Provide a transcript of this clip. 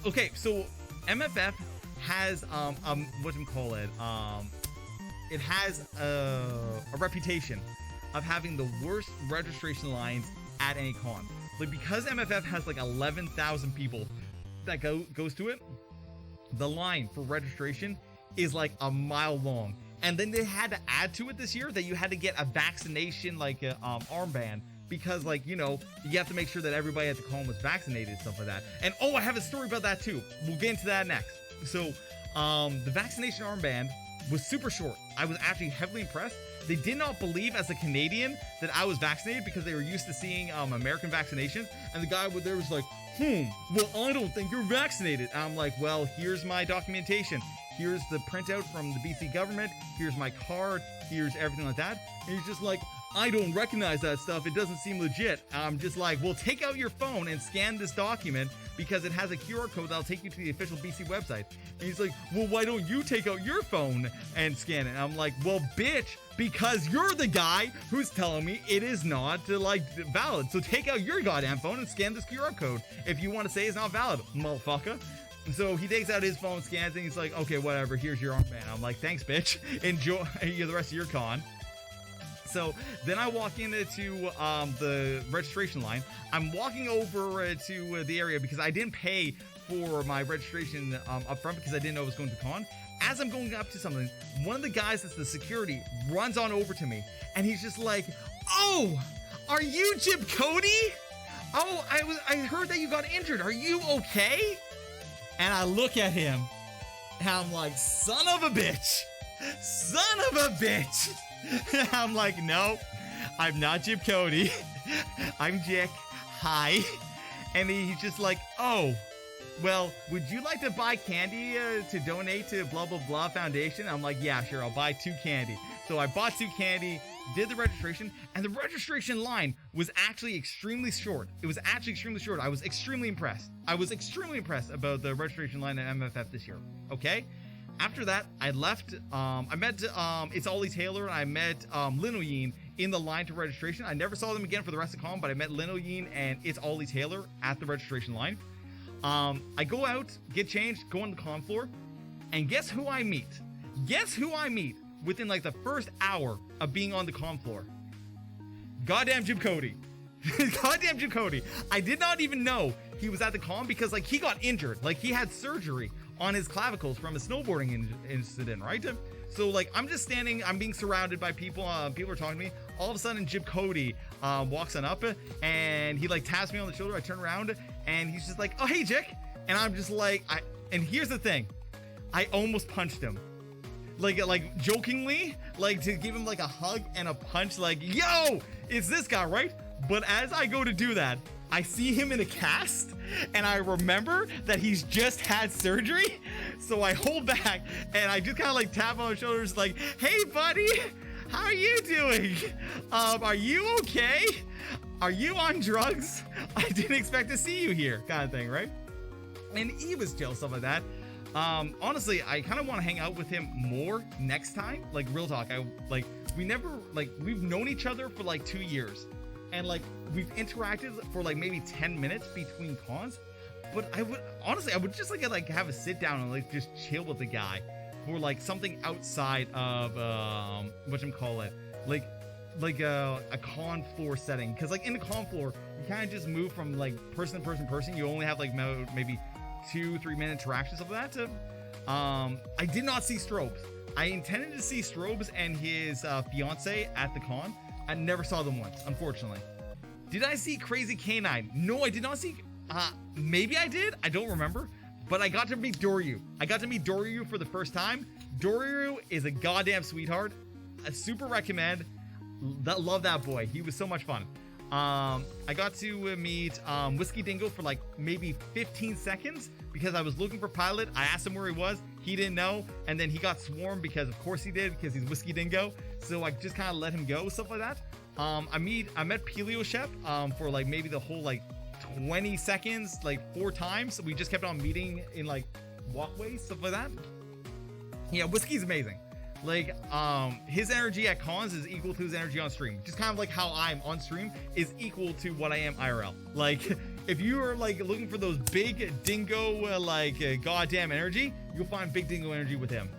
Okay, so MFF has it has a reputation of having the worst registration lines at any con. Like, because MFF has like 11,000 people that goes to it, the line for registration is like a mile long. And then they had to add to it this year that you had to get a vaccination armband, because, like, you know, you have to make sure that everybody at the con was vaccinated, stuff like that. And oh, I have a story about that too. We'll get into that next. So the vaccination armband was super short. I was actually heavily impressed. They did not believe, as a Canadian, that I was vaccinated, because they were used to seeing American vaccinations. And the guy there was like, well, I don't think you're vaccinated. And I'm like, well, here's my documentation. Here's the printout from the BC government. Here's my card. Here's everything like that. And he's just like, I don't recognize that stuff. It doesn't seem legit. I'm just like, well, take out your phone and scan this document, because it has a QR code that'll take you to the official BC website. And he's like, well, why don't you take out your phone and scan it? And I'm like, well, bitch, because you're the guy who's telling me it is not valid. So take out your goddamn phone and scan this QR code if you want to say it's not valid, motherfucker. And so he takes out his phone, scans it, and he's like, okay, whatever, here's your armband. I'm like, thanks, bitch. Enjoy the rest of your con. So then I walk into the registration line. I'm walking over to the area because I didn't pay for my registration up front, because I didn't know I was going to con. As I'm going up to something, one of the guys that's the security runs on over to me, and he's just like, oh, are you Jib Kodi? Oh, I heard that you got injured. Are you okay? And I look at him, and I'm like, son of a bitch. Son of a bitch. I'm like, no, I'm not Jib Kodi. I'm Jik. Hi. And he's just like, oh, well, would you like to buy candy to donate to blah, blah, blah foundation? I'm like, yeah, sure, I'll buy 2 candy. So I bought 2 candy, did the registration, and the registration line was actually extremely short. It was actually extremely short. I was extremely impressed. I was extremely impressed about the registration line at MFF this year. Okay? After that, I left. I met It's Ollie Taylor, and I met Linoyeen in the line to registration. I never saw them again for the rest of the con, but I met Linoyeen and It's Ollie Taylor at the registration line. I go out, get changed, go on the con floor, and guess who I meet? Guess who I meet within like the first hour of being on the con floor? Goddamn Jib Kodi. Goddamn Jib Kodi. I did not even know he was at the con, because like he got injured. Like, he had surgery on his clavicles from a snowboarding incident, right? So like, I'm just standing, I'm being surrounded by people. People are talking to me. All of a sudden, Jib Kodi walks on up, and he like taps me on the shoulder. I turn around, and he's just like, oh, hey, Jik. And I'm just like, and here's the thing, I almost punched him. Like jokingly, like to give him like a hug and a punch, like, yo, it's this guy, right? But as I go to do that, I see him in a cast, and I remember that he's just had surgery. So I hold back, and I just kind of like tap on his shoulders, like, hey, buddy, how are you doing? Are you okay? Are you on drugs? I didn't expect to see you here, kind of thing, right? And he was chill, stuff like that. Honestly, I kind of want to hang out with him more next time. Like, real talk, we've known each other for like 2 years. And like, we've interacted for like maybe 10 minutes between cons, but I would just like have a sit down and like just chill with the guy for like something outside of like a con floor setting. Because like in the con floor, you kind of just move from like person to person. You only have like maybe 2-3 minute interactions of that. I did not see Strobes. I intended to see Strobes and his fiance at the con. I never saw them once, unfortunately. Did I see Crazy Canine? No, I did not see. Maybe I did. I don't remember. But I got to meet Doryu. I got to meet Doryu for the first time. Doryu is a goddamn sweetheart. I super recommend. Love that boy. He was so much fun. I got to meet Whiskey Dingo for like maybe 15 seconds because I was looking for Pilot. I asked him where he was. He didn't know. And then he got swarmed because of course he did, because he's Whiskey Dingo. So I just kind of let him go, stuff like that. I met Pelio Shep for like maybe the whole like 20 seconds, like 4 times. So we just kept on meeting in like walkways, stuff like that. Yeah, Whiskey's amazing. Like, his energy at cons is equal to his energy on stream. Just kind of like how I'm on stream is equal to what I am IRL. Like, if you are looking for those big dingo, goddamn energy, you'll find big dingo energy with him.